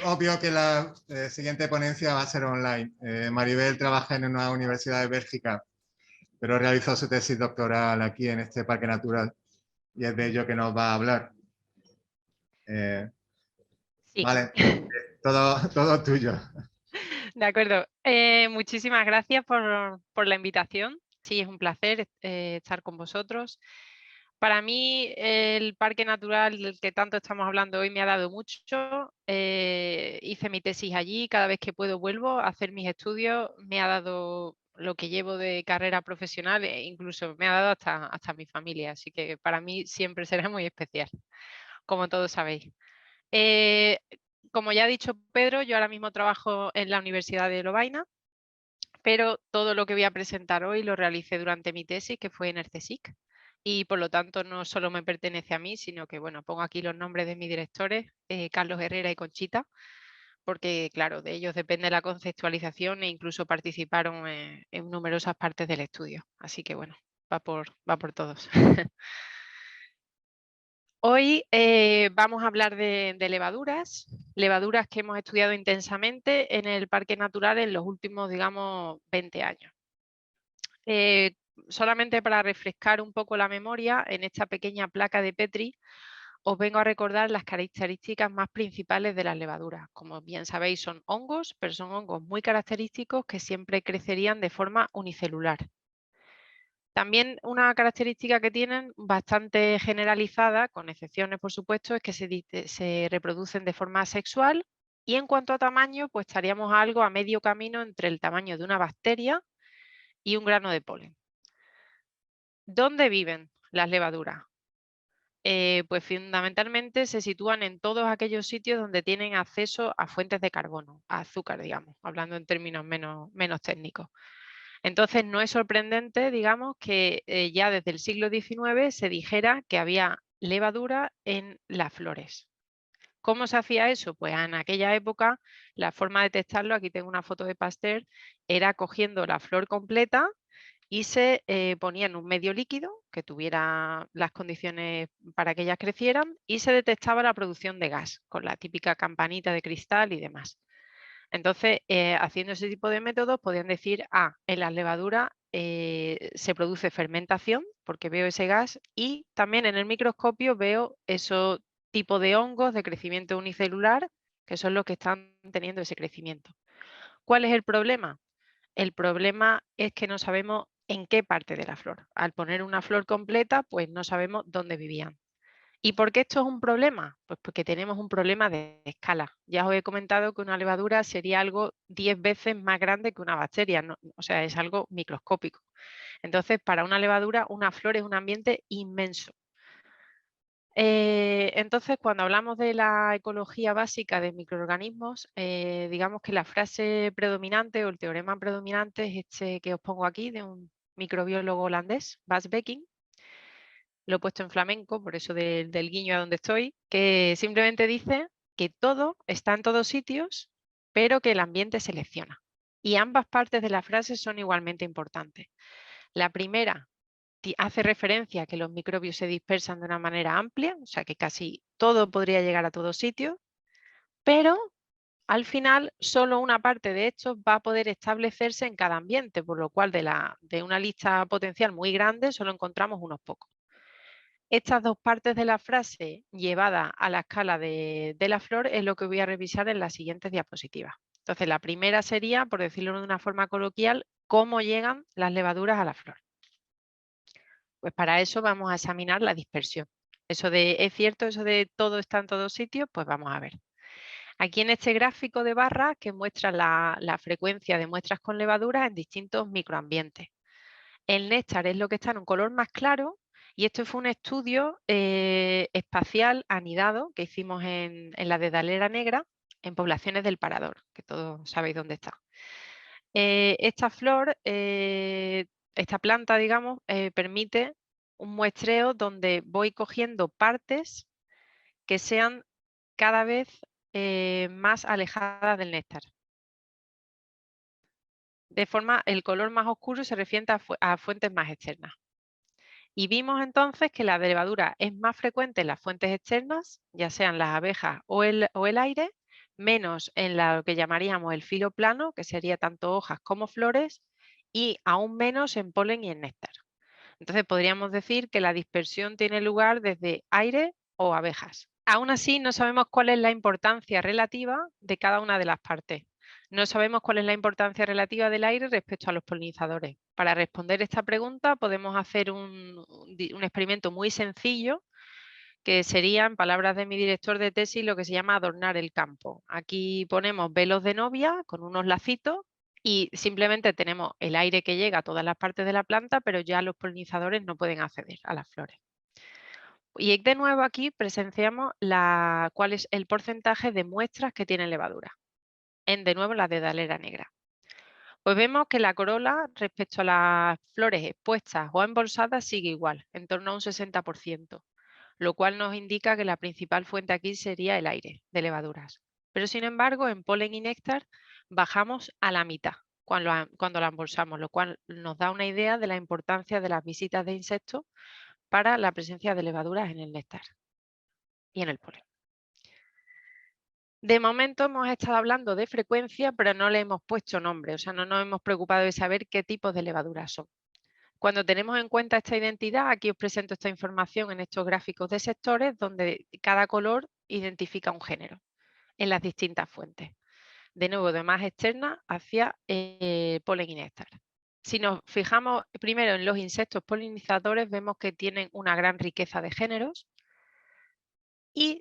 Obvio que la siguiente ponencia va a ser online. Maribel trabaja en una universidad de Bélgica, pero realizó su tesis doctoral aquí en este parque natural y es de ello que nos va a hablar. Eh, Sí, vale, todo tuyo. de acuerdo. Muchísimas gracias por la invitación. Sí, es un placer estar con vosotros. Para mí, el Parque Natural del que tanto estamos hablando hoy me ha dado mucho. Hice mi tesis allí, cada vez que puedo vuelvo a hacer mis estudios. Me ha dado lo que llevo de carrera profesional e incluso me ha dado hasta mi familia. Así que para mí siempre será muy especial, como todos sabéis. Eh, Como ya ha dicho Pedro, yo ahora mismo trabajo en la Universidad de Lovaina, pero todo lo que voy a presentar hoy lo realicé durante mi tesis, que fue en el CSIC, y por lo tanto no solo me pertenece a mí, sino que bueno, pongo aquí los nombres de mis directores, Carlos Herrera y Conchita, porque claro, de ellos depende la conceptualización e incluso participaron en numerosas partes del estudio. Así que bueno, va por todos. Hoy vamos a hablar de levaduras, levaduras que hemos estudiado intensamente en el Parque Natural en los últimos, digamos, 20 años. Eh, Solamente para refrescar un poco la memoria, en esta pequeña placa de Petri os vengo a recordar las características más principales de las levaduras. Como bien sabéis, son hongos, pero son hongos muy característicos que siempre crecerían de forma unicelular. También una característica que tienen bastante generalizada, con excepciones por supuesto, es que se reproducen de forma asexual y en cuanto a tamaño, pues estaríamos algo a medio camino entre el tamaño de una bacteria y un grano de polen. ¿Dónde viven las levaduras? Pues fundamentalmente se sitúan en todos aquellos sitios donde tienen acceso a fuentes de carbono, a azúcar, digamos, hablando en términos menos técnicos. Entonces, no es sorprendente, digamos, que ya desde el siglo XIX se dijera que había levadura en las flores. ¿Cómo se hacía eso? Pues en aquella época la forma de detectarlo, aquí tengo una foto de Pasteur, era cogiendo la flor completa y se ponía en un medio líquido que tuviera las condiciones para que ellas crecieran y se detectaba la producción de gas con la típica campanita de cristal y demás. Entonces, haciendo ese tipo de métodos, podían decir, en las levaduras se produce fermentación, porque veo ese gas, y también en el microscopio veo esos tipos de hongos de crecimiento unicelular, que son los que están teniendo ese crecimiento. ¿Cuál es el problema? El problema es que no sabemos en qué parte de la flor. Al poner una flor completa, pues no sabemos dónde vivían. ¿Y por qué esto es un problema? Pues porque tenemos un problema de escala. Ya os he comentado que una levadura sería algo 10 veces más grande que una bacteria, o sea, es algo microscópico. Entonces, para una levadura, una flor es un ambiente inmenso. Entonces, cuando hablamos de la ecología básica de microorganismos, digamos que la frase predominante o el teorema predominante es este que os pongo aquí de un microbiólogo holandés, Bas Becking. Lo he puesto en flamenco, por eso del guiño a donde estoy, que simplemente dice que todo está en todos sitios, pero que el ambiente selecciona. Y ambas partes de la frase son igualmente importantes. La primera hace referencia a que los microbios se dispersan de una manera amplia, o sea que casi todo podría llegar a todos sitios, pero al final solo una parte de estos va a poder establecerse en cada ambiente, por lo cual de una lista potencial muy grande solo encontramos unos pocos. Estas dos partes de la frase llevada a la escala de la flor es lo que voy a revisar en las siguientes diapositivas. Entonces, la primera sería, por decirlo de una forma coloquial, cómo llegan las levaduras a la flor. Pues para eso vamos a examinar la dispersión. Eso de, ¿es cierto eso de todo está en todos sitios? Pues vamos a ver. Aquí en este gráfico de barras que muestra la frecuencia de muestras con levaduras en distintos microambientes. El néctar es lo que está en un color más claro y esto fue un estudio espacial anidado que hicimos en la dedalera negra en poblaciones del Parador, que todos sabéis dónde está. Esta flor, esta planta, digamos, permite un muestreo donde voy cogiendo partes que sean cada vez más alejadas del néctar. De forma, el color más oscuro se refiere a fuentes más externas. Y vimos entonces que la levadura es más frecuente en las fuentes externas, ya sean las abejas o el aire, menos en lo que llamaríamos el filo plano, que sería tanto hojas como flores, y aún menos en polen y en néctar. Entonces podríamos decir que la dispersión tiene lugar desde aire o abejas. Aún así, no sabemos cuál es la importancia relativa de cada una de las partes. No sabemos cuál es la importancia relativa del aire respecto a los polinizadores. Para responder esta pregunta podemos hacer un experimento muy sencillo, que sería, en palabras de mi director de tesis, lo que se llama adornar el campo. Aquí ponemos velos de novia con unos lacitos y simplemente tenemos el aire que llega a todas las partes de la planta, pero ya los polinizadores no pueden acceder a las flores. Y de nuevo aquí presenciamos cuál es el porcentaje de muestras que tienen levadura, en de nuevo la dedalera negra. Pues vemos que la corola respecto a las flores expuestas o embolsadas sigue igual, en torno a un 60%, lo cual nos indica que la principal fuente aquí sería el aire de levaduras. Pero sin embargo, en polen y néctar bajamos a la mitad cuando la embolsamos, lo cual nos da una idea de la importancia de las visitas de insectos para la presencia de levaduras en el néctar y en el polen. De momento hemos estado hablando de frecuencia, pero no le hemos puesto nombre, o sea, no nos hemos preocupado de saber qué tipos de levaduras son. Cuando tenemos en cuenta esta identidad, aquí os presento esta información en estos gráficos de sectores donde cada color identifica un género en las distintas fuentes. De nuevo, de más externa hacia polen y néctar. Si nos fijamos primero en los insectos polinizadores, vemos que tienen una gran riqueza de géneros y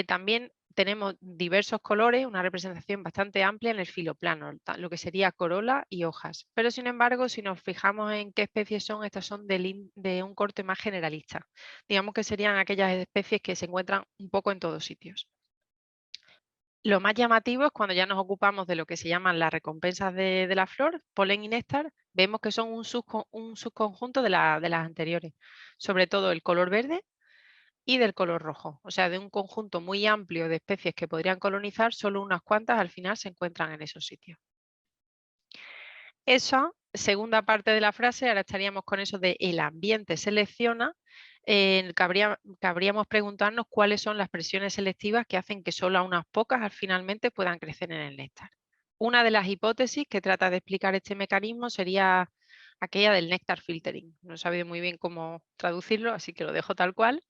también tenemos diversos colores, una representación bastante amplia en el filo plano, lo que sería corola y hojas. Pero sin embargo, si nos fijamos en qué especies son, estas son de un corte más generalista. Digamos que serían aquellas especies que se encuentran un poco en todos sitios. Lo más llamativo es cuando ya nos ocupamos de lo que se llaman las recompensas de la flor, polen y néctar, vemos que son un subconjunto de las anteriores, sobre todo el color verde y del color rojo. O sea, de un conjunto muy amplio de especies que podrían colonizar, solo unas cuantas al final se encuentran en esos sitios. Esa segunda parte de la frase, ahora estaríamos con eso de el ambiente selecciona, cabríamos preguntarnos cuáles son las presiones selectivas que hacen que solo unas pocas finalmente puedan crecer en el néctar. Una de las hipótesis que trata de explicar este mecanismo sería aquella del néctar filtering. No he sabido muy bien cómo traducirlo, así que lo dejo tal cual.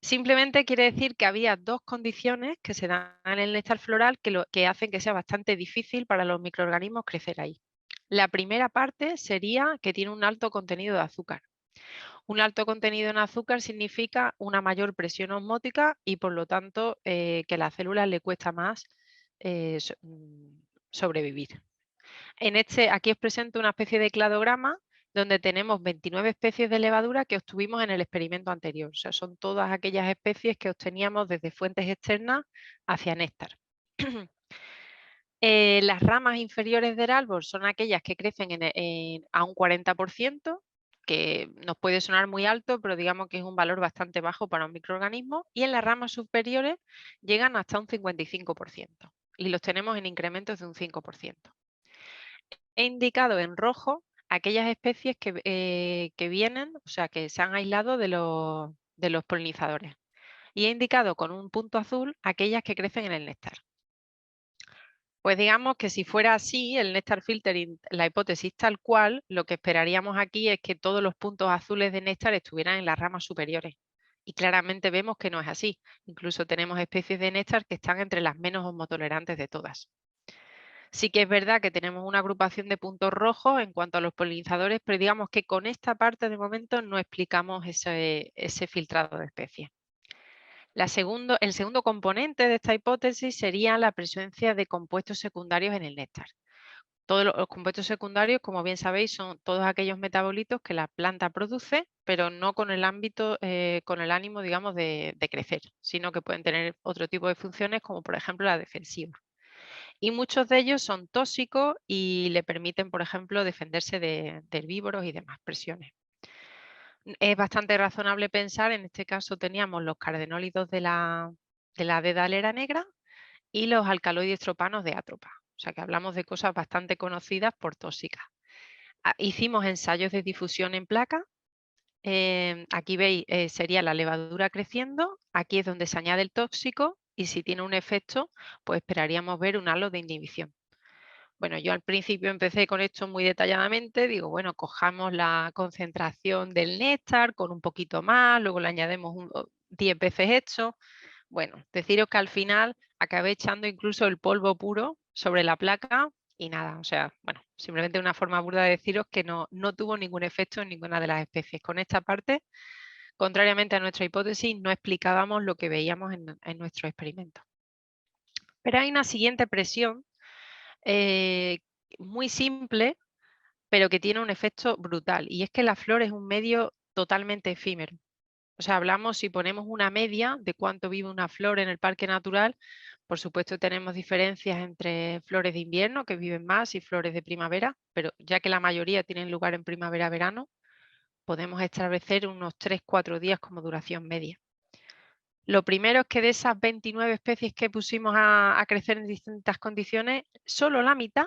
Simplemente quiere decir que había dos condiciones que se dan en el néctar floral que hacen que sea bastante difícil para los microorganismos crecer ahí. La primera parte sería que tiene un alto contenido de azúcar. Un alto contenido en azúcar significa una mayor presión osmótica y por lo tanto que a las células le cuesta más sobrevivir. Aquí os presento una especie de cladograma donde tenemos 29 especies de levadura que obtuvimos en el experimento anterior. O sea, son todas aquellas especies que obteníamos desde fuentes externas hacia néctar. Las ramas inferiores del árbol son aquellas que crecen a un 40%, que nos puede sonar muy alto, pero digamos que es un valor bastante bajo para un microorganismo, y en las ramas superiores llegan hasta un 55%, y los tenemos en incrementos de un 5%. He indicado en rojo aquellas especies que vienen, o sea, que se han aislado de los polinizadores, y he indicado con un punto azul aquellas que crecen en el néctar. Pues digamos que si fuera así, el néctar filtering, la hipótesis tal cual, lo que esperaríamos aquí es que todos los puntos azules de néctar estuvieran en las ramas superiores. Y claramente vemos que no es así. Incluso tenemos especies de néctar que están entre las menos osmotolerantes de todas. Sí que es verdad que tenemos una agrupación de puntos rojos en cuanto a los polinizadores, pero digamos que con esta parte de momento no explicamos ese filtrado de especies. El segundo componente de esta hipótesis sería la presencia de compuestos secundarios en el néctar. Todos los compuestos secundarios, como bien sabéis, son todos aquellos metabolitos que la planta produce, pero no con el ánimo, digamos, de crecer, sino que pueden tener otro tipo de funciones, como por ejemplo la defensiva. Y muchos de ellos son tóxicos y le permiten, por ejemplo, defenderse de herbívoros y demás presiones. Es bastante razonable pensar, en este caso teníamos los cardenólidos de la dedalera negra y los alcaloides tropanos de átropa. O sea que hablamos de cosas bastante conocidas por tóxicas. Hicimos ensayos de difusión en placa. Aquí veis, sería la levadura creciendo. Aquí es donde se añade el tóxico y si tiene un efecto, pues esperaríamos ver un halo de inhibición. Bueno, yo al principio empecé con esto muy detalladamente, digo, bueno, cojamos la concentración del néctar con un poquito más, luego le añadimos 10 veces esto. Bueno, deciros que al final acabé echando incluso el polvo puro sobre la placa y nada, o sea, bueno, simplemente una forma burda de deciros que no tuvo ningún efecto en ninguna de las especies. Con esta parte, contrariamente a nuestra hipótesis, no explicábamos lo que veíamos en nuestro experimento. Pero hay una siguiente presión eh, muy simple, pero que tiene un efecto brutal, y es que la flor es un medio totalmente efímero. O sea, hablamos, si ponemos una media de cuánto vive una flor en el parque natural, por supuesto tenemos diferencias entre flores de invierno que viven más y flores de primavera, pero ya que la mayoría tienen lugar en primavera-verano, podemos establecer unos 3-4 días como duración media. Lo primero es que de esas 29 especies que pusimos a crecer en distintas condiciones, solo la mitad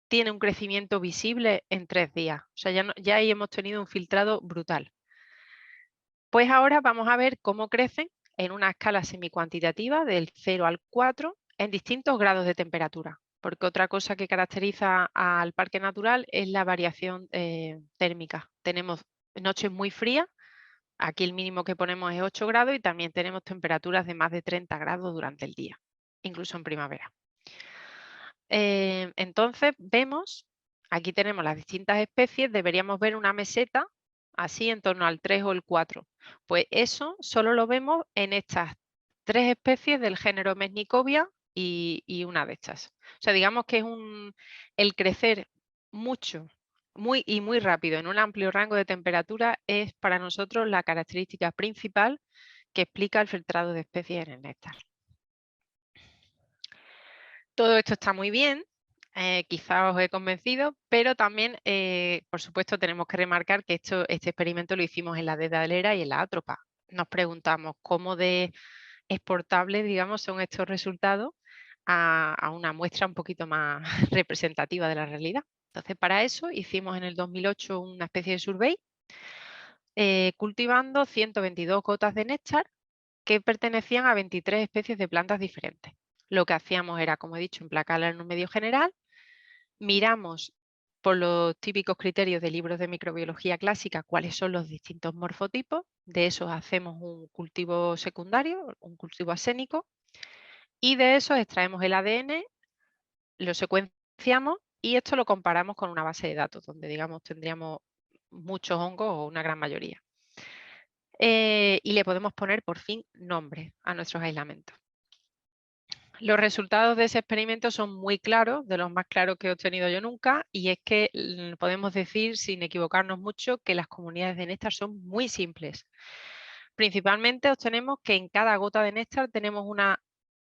tiene un crecimiento visible en 3 días. O sea, ya ahí hemos tenido un filtrado brutal. Pues ahora vamos a ver cómo crecen en una escala semicuantitativa del 0 al 4 en distintos grados de temperatura. Porque otra cosa que caracteriza al parque natural es la variación térmica. Tenemos noches muy frías, aquí el mínimo que ponemos es 8 grados y también tenemos temperaturas de más de 30 grados durante el día, incluso en primavera. Entonces vemos, aquí tenemos las distintas especies, deberíamos ver una meseta así en torno al 3 o el 4. Pues eso solo lo vemos en estas 3 especies del género Mesnicovia y una de estas. O sea, digamos que es el crecer mucho, muy rápido en un amplio rango de temperatura es para nosotros la característica principal que explica el filtrado de especies en el néctar. Todo esto está muy bien, quizá os he convencido, pero también, por supuesto, tenemos que remarcar que este experimento lo hicimos en la dedalera y en la átropa. Nos preguntamos cómo de exportables, digamos, son estos resultados a una muestra un poquito más representativa de la realidad. Entonces, para eso hicimos en el 2008 una especie de survey cultivando 122 gotas de néctar que pertenecían a 23 especies de plantas diferentes. Lo que hacíamos era, como he dicho, emplacarla en un medio general, miramos por los típicos criterios de libros de microbiología clásica cuáles son los distintos morfotipos, de esos hacemos un cultivo secundario, un cultivo asénico, y de esos extraemos el ADN, lo secuenciamos y esto lo comparamos con una base de datos donde, digamos, tendríamos muchos hongos o una gran mayoría. Y le podemos poner por fin nombre a nuestros aislamentos. Los resultados de ese experimento son muy claros, de los más claros que he obtenido yo nunca, y es que podemos decir, sin equivocarnos mucho, que las comunidades de néctar son muy simples. Principalmente obtenemos que en cada gota de néctar tenemos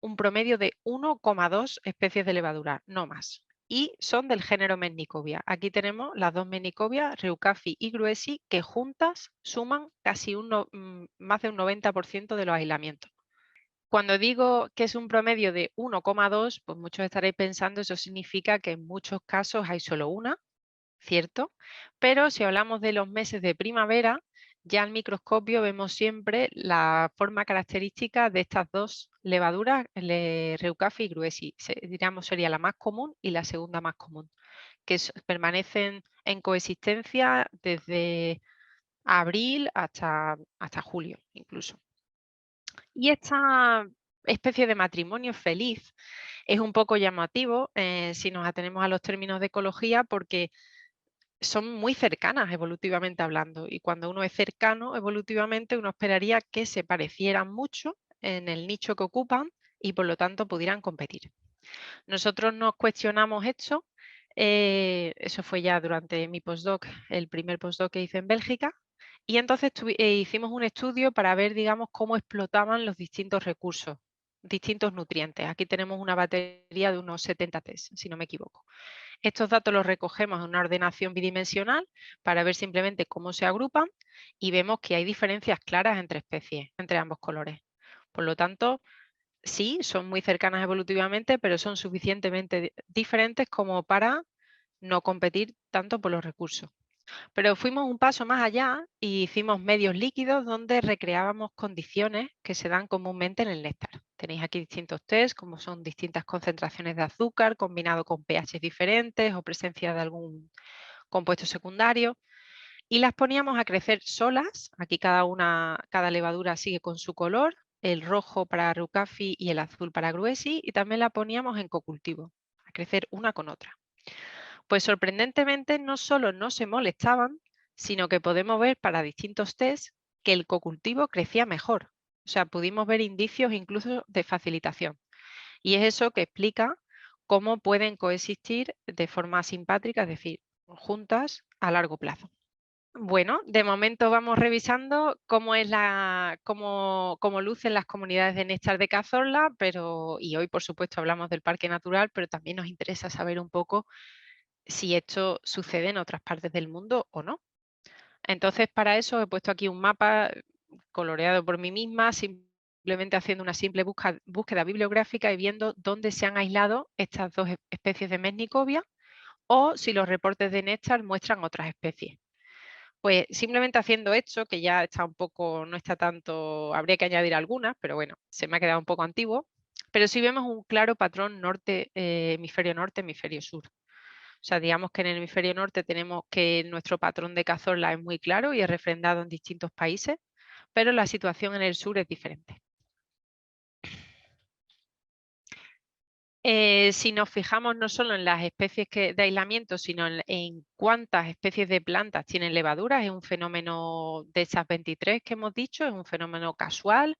un promedio de 1,2 especies de levadura, no más. Y son del género Mesnicovia. Aquí tenemos las dos Mesnicovia, Reucaphi y Gruesi, que juntas suman casi más de un 90% de los aislamientos. Cuando digo que es un promedio de 1,2, pues muchos estaréis pensando, eso significa que en muchos casos hay solo una, ¿cierto? Pero si hablamos de los meses de primavera, ya al microscopio vemos siempre la forma característica de estas dos levaduras, Reucaphi y Gruesi. Diríamos sería la más común y la segunda más común, que permanecen en coexistencia desde abril hasta julio incluso. Y esta especie de matrimonio feliz es un poco llamativo si nos atenemos a los términos de ecología porque son muy cercanas evolutivamente hablando y cuando uno es cercano evolutivamente uno esperaría que se parecieran mucho en el nicho que ocupan y por lo tanto pudieran competir. Nosotros nos cuestionamos esto, eso fue ya durante mi postdoc, el primer postdoc que hice en Bélgica, y entonces hicimos un estudio para ver, digamos, cómo explotaban los distintos recursos, distintos nutrientes. Aquí tenemos una batería de unos 70 test, si no me equivoco. Estos datos los recogemos en una ordenación bidimensional para ver simplemente cómo se agrupan y vemos que hay diferencias claras entre especies, entre ambos colores. Por lo tanto, sí, son muy cercanas evolutivamente, pero son suficientemente diferentes como para no competir tanto por los recursos. Pero fuimos un paso más allá y hicimos medios líquidos donde recreábamos condiciones que se dan comúnmente en el néctar. Tenéis aquí distintos test, como son distintas concentraciones de azúcar combinado con pH diferentes o presencia de algún compuesto secundario. Y las poníamos a crecer solas. Aquí cada levadura sigue con su color, el rojo para Rucafi y el azul para Gruesi, y también la poníamos en cocultivo, a crecer una con otra. Pues sorprendentemente no solo no se molestaban, sino que podemos ver para distintos test que el cocultivo crecía mejor. O sea, pudimos ver indicios incluso de facilitación. Y es eso que explica cómo pueden coexistir de forma simpátrica, es decir, juntas a largo plazo. Bueno, de momento vamos revisando cómo lucen las comunidades de néctar de Cazorla, y hoy por supuesto hablamos del parque natural, pero también nos interesa saber un poco si esto sucede en otras partes del mundo o no. Entonces, para eso he puesto aquí un mapa coloreado por mí misma, simplemente haciendo una simple búsqueda bibliográfica y viendo dónde se han aislado estas dos especies de Mesnicovia o si los reportes de néctar muestran otras especies. Pues simplemente haciendo esto, que ya está un poco, no está tanto, habría que añadir algunas, pero bueno, se me ha quedado un poco antiguo. Pero sí vemos un claro patrón hemisferio norte, hemisferio sur. O sea, digamos que en el hemisferio norte tenemos que nuestro patrón de Cazorla es muy claro y es refrendado en distintos países, pero la situación en el sur es diferente. Si nos fijamos no solo en las especies de aislamiento, sino en cuántas especies de plantas tienen levaduras, es un fenómeno de esas 23 que hemos dicho, es un fenómeno casual.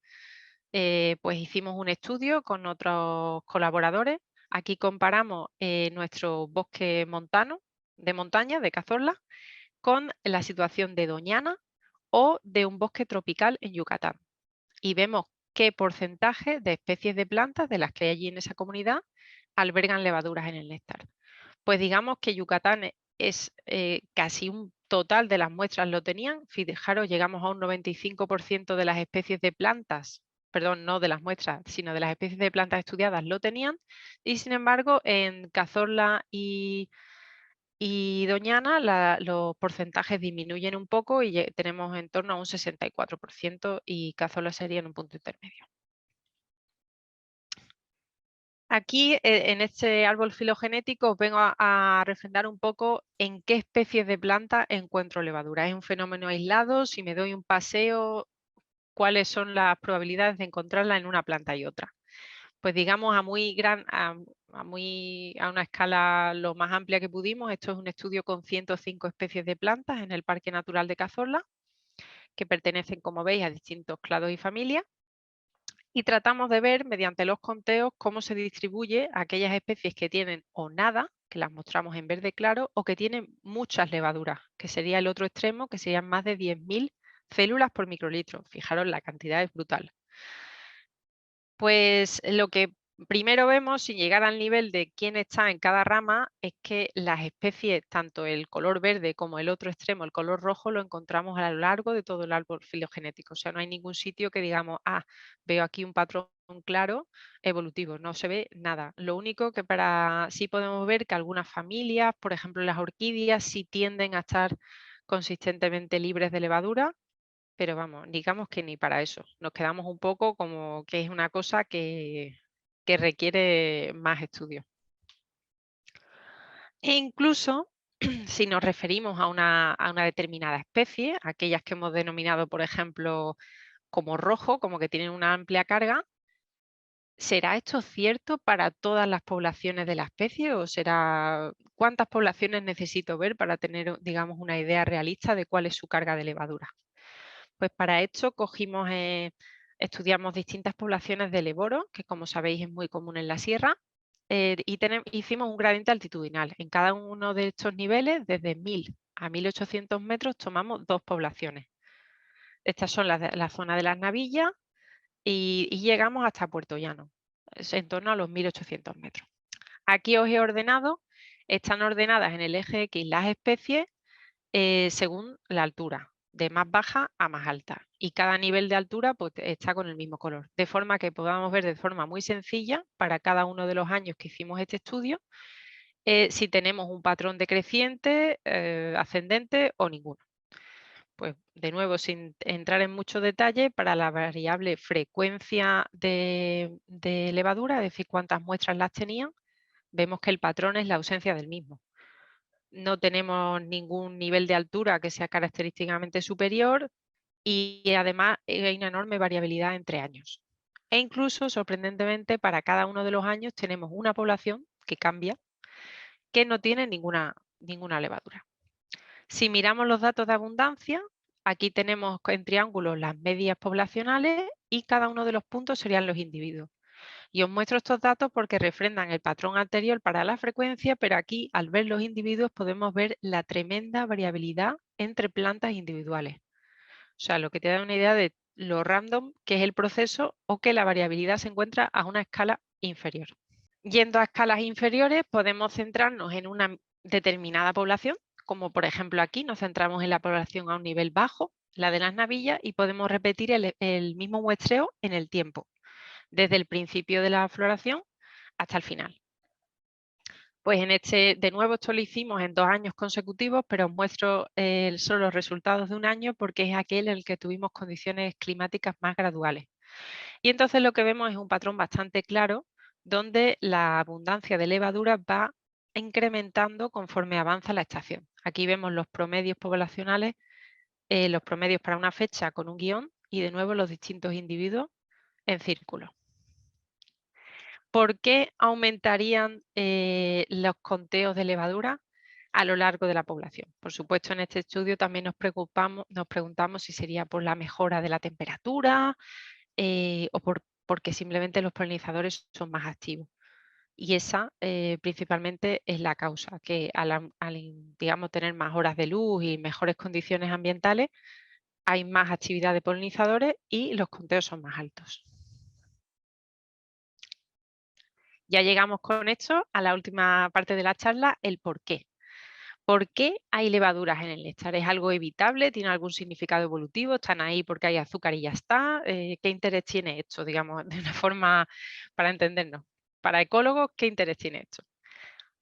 Pues hicimos un estudio con otros colaboradores. Aquí comparamos nuestro bosque montano de montaña de Cazorla con la situación de Doñana o de un bosque tropical en Yucatán. Y vemos qué porcentaje de especies de plantas de las que hay allí en esa comunidad albergan levaduras en el néctar. Pues digamos que Yucatán es casi un total de las muestras lo tenían. Fijaros, llegamos a un 95% de las especies de plantas, perdón, no de las muestras, sino de las especies de plantas estudiadas lo tenían. Y sin embargo, en Cazorla y Doñana los porcentajes disminuyen un poco y tenemos en torno a un 64% y Cazorla sería en un punto intermedio. Aquí, en este árbol filogenético, os vengo a refrendar un poco en qué especies de planta encuentro levadura. ¿Es un fenómeno aislado? Si me doy un paseo, ¿cuáles son las probabilidades de encontrarla en una planta y otra? Pues digamos a una escala lo más amplia que pudimos. Esto es un estudio con 105 especies de plantas en el Parque Natural de Cazorla, que pertenecen, como veis, a distintos clados y familias. Y tratamos de ver mediante los conteos cómo se distribuye aquellas especies que tienen o nada, que las mostramos en verde claro, o que tienen muchas levaduras, que sería el otro extremo, que serían más de 10.000 células por microlitro. Fijaros, la cantidad es brutal. Pues lo que primero vemos, sin llegar al nivel de quién está en cada rama, es que las especies, tanto el color verde como el otro extremo, el color rojo, lo encontramos a lo largo de todo el árbol filogenético. O sea, no hay ningún sitio que digamos, veo aquí un patrón claro evolutivo, no se ve nada. Lo único que sí podemos ver que algunas familias, por ejemplo las orquídeas, sí tienden a estar consistentemente libres de levadura, pero vamos, digamos que ni para eso. Nos quedamos un poco como que es una cosa que requiere más estudio. E incluso si nos referimos a una determinada especie, aquellas que hemos denominado, por ejemplo, como rojo, como que tienen una amplia carga, ¿será esto cierto para todas las poblaciones de la especie o será cuántas poblaciones necesito ver para tener, digamos, una idea realista de cuál es su carga de levadura? Pues para esto estudiamos distintas poblaciones de leboro, que como sabéis es muy común en la sierra, y hicimos un gradiente altitudinal. En cada uno de estos niveles, desde 1000 a 1800 metros, tomamos dos poblaciones. Estas son la zona de las Navillas y llegamos hasta Puerto Llano, es en torno a los 1800 metros. Aquí os he ordenado, están ordenadas en el eje X las especies según la altura, de más baja a más alta. Y cada nivel de altura pues, está con el mismo color. De forma que podamos ver de forma muy sencilla para cada uno de los años que hicimos este estudio si tenemos un patrón decreciente, ascendente o ninguno. Pues de nuevo, sin entrar en mucho detalle, para la variable frecuencia de levadura, es decir, cuántas muestras las tenían, vemos que el patrón es la ausencia del mismo. No tenemos ningún nivel de altura que sea característicamente superior y además hay una enorme variabilidad entre años. E incluso, sorprendentemente, para cada uno de los años tenemos una población que cambia, que no tiene ninguna levadura. Si miramos los datos de abundancia, aquí tenemos en triángulos las medias poblacionales y cada uno de los puntos serían los individuos. Y os muestro estos datos porque refrendan el patrón anterior para la frecuencia, pero aquí al ver los individuos podemos ver la tremenda variabilidad entre plantas individuales. O sea, lo que te da una idea de lo random que es el proceso o que la variabilidad se encuentra a una escala inferior. Yendo a escalas inferiores podemos centrarnos en una determinada población, como por ejemplo aquí nos centramos en la población a un nivel bajo, la de las navillas, y podemos repetir el mismo muestreo en el tiempo, desde el principio de la floración hasta el final. Pues de nuevo esto lo hicimos en 2 años consecutivos, pero os muestro solo los resultados de un año porque es aquel en el que tuvimos condiciones climáticas más graduales. Y entonces lo que vemos es un patrón bastante claro donde la abundancia de levadura va incrementando conforme avanza la estación. Aquí vemos los promedios poblacionales, los promedios para una fecha con un guión y de nuevo los distintos individuos en círculo. ¿Por qué aumentarían los conteos de levadura a lo largo de la población? Por supuesto, en este estudio también nos preguntamos si sería por la mejora de la temperatura o porque simplemente los polinizadores son más activos. Y esa principalmente es la causa, que al digamos, tener más horas de luz y mejores condiciones ambientales, hay más actividad de polinizadores y los conteos son más altos. Ya llegamos con esto a la última parte de la charla, el por qué. ¿Por qué hay levaduras en el néctar? ¿Es algo evitable? ¿Tiene algún significado evolutivo? ¿Están ahí porque hay azúcar y ya está? ¿Qué interés tiene esto? Digamos, de una forma para entendernos. Para ecólogos, ¿qué interés tiene esto?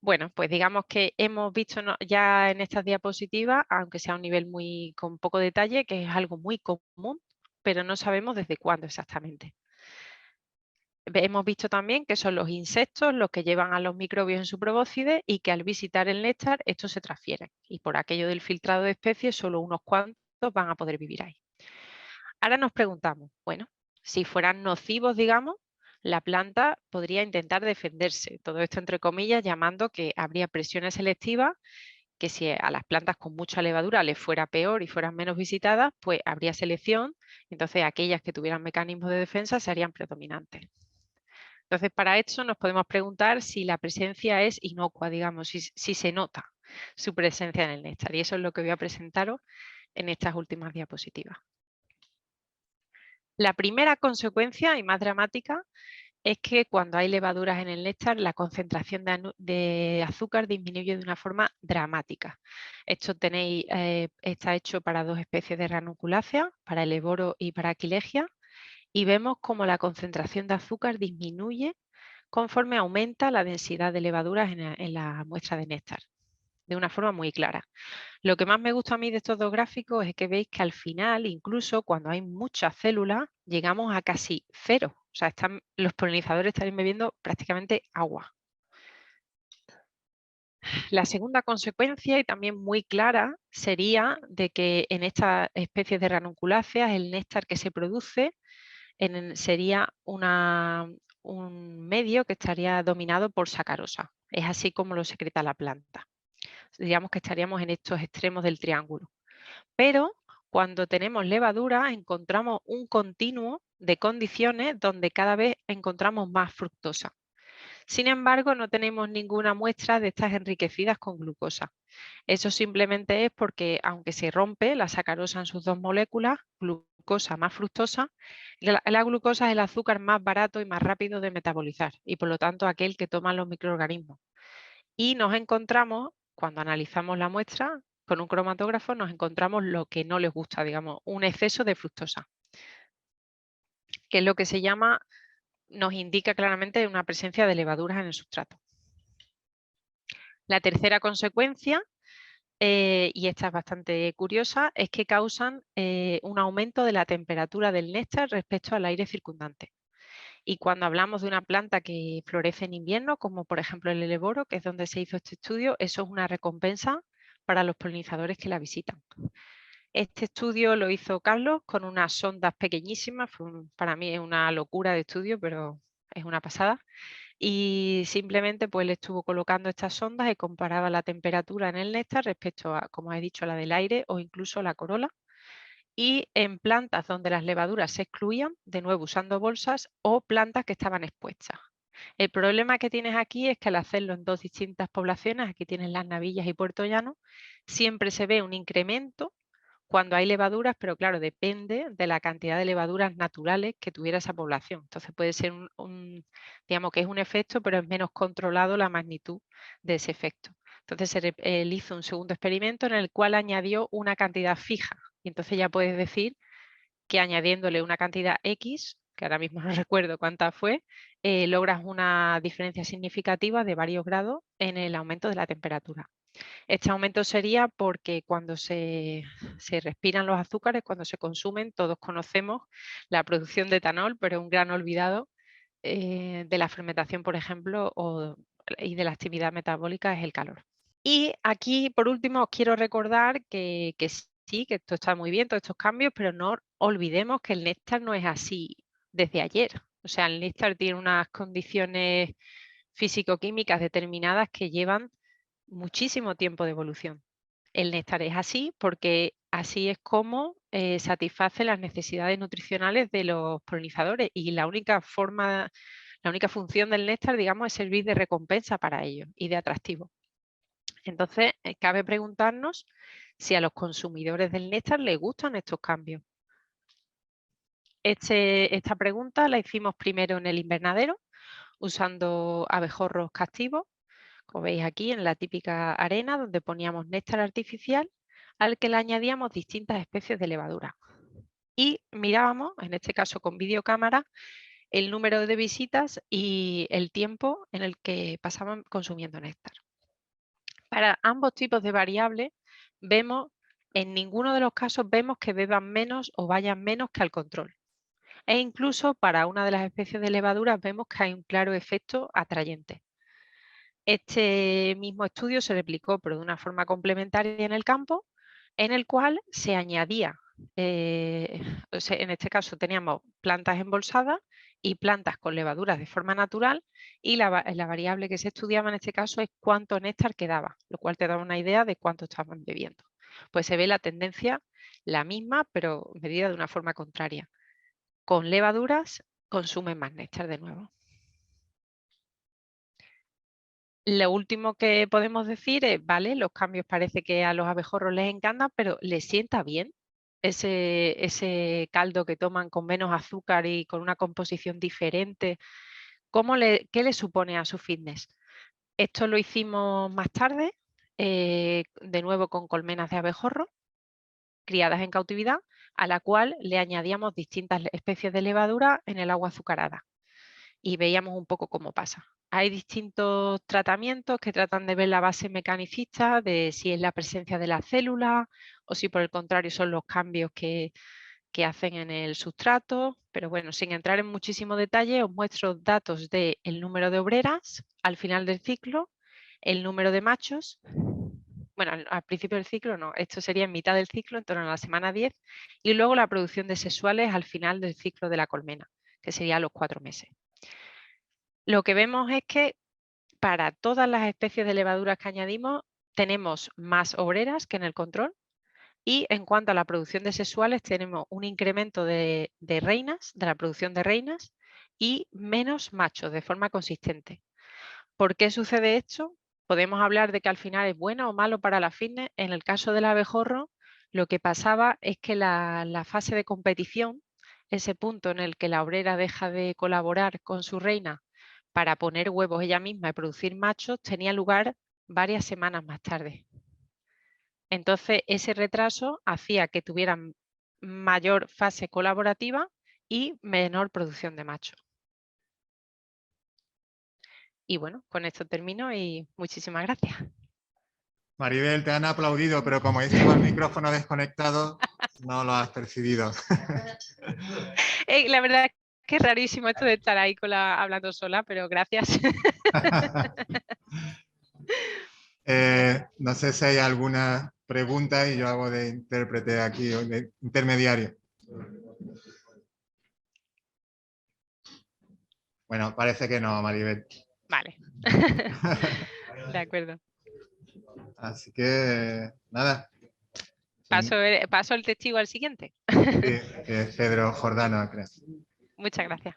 Bueno, pues digamos que hemos visto ya en estas diapositivas, aunque sea a un nivel con poco detalle, que es algo muy común, pero no sabemos desde cuándo exactamente. Hemos visto también que son los insectos los que llevan a los microbios en su probóscide y que al visitar el néctar estos se transfieren. Y por aquello del filtrado de especies, solo unos cuantos van a poder vivir ahí. Ahora nos preguntamos, bueno, si fueran nocivos, digamos, la planta podría intentar defenderse. Todo esto entre comillas, llamando que habría presiones selectivas, que si a las plantas con mucha levadura les fuera peor y fueran menos visitadas, pues habría selección. Entonces aquellas que tuvieran mecanismos de defensa serían predominantes. Entonces, para esto nos podemos preguntar si la presencia es inocua, digamos, si se nota su presencia en el néctar. Y eso es lo que voy a presentaros en estas últimas diapositivas. La primera consecuencia y más dramática es que cuando hay levaduras en el néctar, la concentración de azúcar disminuye de una forma dramática. Esto está hecho para 2 especies de ranunculácea, para el eboro y para Aquilegia, y vemos cómo la concentración de azúcar disminuye conforme aumenta la densidad de levaduras en la muestra de néctar, de una forma muy clara. Lo que más me gusta a mí de estos 2 gráficos es que veis que al final, incluso cuando hay muchas células, llegamos a casi 0. O sea, los polinizadores están bebiendo prácticamente agua. La segunda consecuencia, y también muy clara, sería de que en estas especies de ranunculáceas el néctar que se produce sería un medio que estaría dominado por sacarosa. Es así como lo secreta la planta. Digamos que estaríamos en estos extremos del triángulo. Pero cuando tenemos levadura encontramos un continuo de condiciones donde cada vez encontramos más fructosa. Sin embargo, no tenemos ninguna muestra de estas enriquecidas con glucosa. Eso simplemente es porque, aunque se rompe la sacarosa en sus 2 moléculas, glucosa más fructosa, la glucosa es el azúcar más barato y más rápido de metabolizar y por lo tanto aquel que toman los microorganismos. Y nos encontramos, cuando analizamos la muestra, con un cromatógrafo nos encontramos lo que no les gusta, digamos, un exceso de fructosa, que es lo que nos indica claramente una presencia de levaduras en el sustrato. La tercera consecuencia, y esta es bastante curiosa, es que causan un aumento de la temperatura del néctar respecto al aire circundante. Y cuando hablamos de una planta que florece en invierno, como por ejemplo el heleboro, que es donde se hizo este estudio, eso es una recompensa para los polinizadores que la visitan. Este estudio lo hizo Carlos con unas sondas pequeñísimas, para mí es una locura de estudio, pero es una pasada. Y simplemente pues le estuvo colocando estas sondas y comparaba la temperatura en el néctar respecto a, como he dicho, la del aire o incluso la corola. Y en plantas donde las levaduras se excluían, de nuevo usando bolsas, o plantas que estaban expuestas. El problema que tienes aquí es que al hacerlo en dos distintas poblaciones, aquí tienes Las Navillas y Puerto Llano, siempre se ve un incremento cuando hay levaduras, pero claro, depende de la cantidad de levaduras naturales que tuviera esa población. Entonces puede ser digamos que es un efecto, pero es menos controlado la magnitud de ese efecto. Entonces él hizo un segundo experimento en el cual añadió una cantidad fija. Y entonces ya puedes decir que añadiéndole una cantidad X, que ahora mismo no recuerdo cuánta fue, logras una diferencia significativa de varios grados en el aumento de la temperatura. Este aumento sería porque cuando se respiran los azúcares, cuando se consumen, todos conocemos la producción de etanol, pero un gran olvidado de la fermentación, por ejemplo, y de la actividad metabólica es el calor. Y aquí, por último, os quiero recordar que sí, que esto está muy bien, todos estos cambios, pero no olvidemos que el néctar no es así desde ayer. O sea, el néctar tiene unas condiciones físico-químicas determinadas que llevan muchísimo tiempo de evolución. El néctar es así porque así es como satisface las necesidades nutricionales de los polinizadores y la única función del néctar, digamos, es servir de recompensa para ellos y de atractivo. Entonces, cabe preguntarnos si a los consumidores del néctar les gustan estos cambios. Esta pregunta la hicimos primero en el invernadero, usando abejorros captivos, como veis aquí en la típica arena, donde poníamos néctar artificial, al que le añadíamos distintas especies de levadura. Y mirábamos, en este caso con videocámara, el número de visitas y el tiempo en el que pasaban consumiendo néctar. Para ambos tipos de variables, en ninguno de los casos vemos que beban menos o vayan menos que al control. E incluso para una de las especies de levaduras vemos que hay un claro efecto atrayente. Este mismo estudio se replicó, pero de una forma complementaria en el campo, en el cual se añadía, en este caso teníamos plantas embolsadas y plantas con levaduras de forma natural, y la variable que se estudiaba en este caso es cuánto néctar quedaba, lo cual te da una idea de cuánto estaban bebiendo. Pues se ve la tendencia la misma, pero medida de una forma contraria. Con levaduras consumen más néctar de nuevo. Lo último que podemos decir es, vale, los cambios parece que a los abejorros les encantan, pero ¿les sienta bien ese caldo que toman con menos azúcar y con una composición diferente? ¿Qué le supone a su fitness? Esto lo hicimos más tarde, de nuevo con colmenas de abejorro, criadas en cautividad, a la cual le añadíamos distintas especies de levadura en el agua azucarada. Y veíamos un poco cómo pasa. Hay distintos tratamientos que tratan de ver la base mecanicista, de si es la presencia de la célula o si por el contrario son los cambios que hacen en el sustrato. Pero bueno, sin entrar en muchísimo detalle, os muestro datos del número de obreras al final del ciclo, el número de machos. Bueno, al principio del ciclo no, esto sería en mitad del ciclo, en torno a la semana 10, y luego la producción de sexuales al final del ciclo de la colmena, que sería a los 4 meses. Lo que vemos es que para todas las especies de levaduras que añadimos tenemos más obreras que en el control, y en cuanto a la producción de sexuales tenemos un incremento de reinas, de la producción de reinas, y menos machos de forma consistente. ¿Por qué sucede esto? Podemos hablar de que al final es bueno o malo para la fitness. En el caso del abejorro, lo que pasaba es que la fase de competición, ese punto en el que la obrera deja de colaborar con su reina para poner huevos ella misma y producir machos, tenía lugar varias semanas más tarde. Entonces, ese retraso hacía que tuvieran mayor fase colaborativa y menor producción de machos. Y bueno, con esto termino y muchísimas gracias. Maribel, te han aplaudido, pero como estaba el micrófono desconectado, no lo has percibido. La verdad es que es rarísimo esto de estar ahí hablando sola, pero gracias. No sé si hay alguna pregunta y yo hago de intérprete aquí, o de intermediario. Bueno, parece que no, Maribel. Vale. De acuerdo. Así que, nada. Paso el testigo al siguiente. Sí, que es Pedro Jordano, creo. Muchas gracias.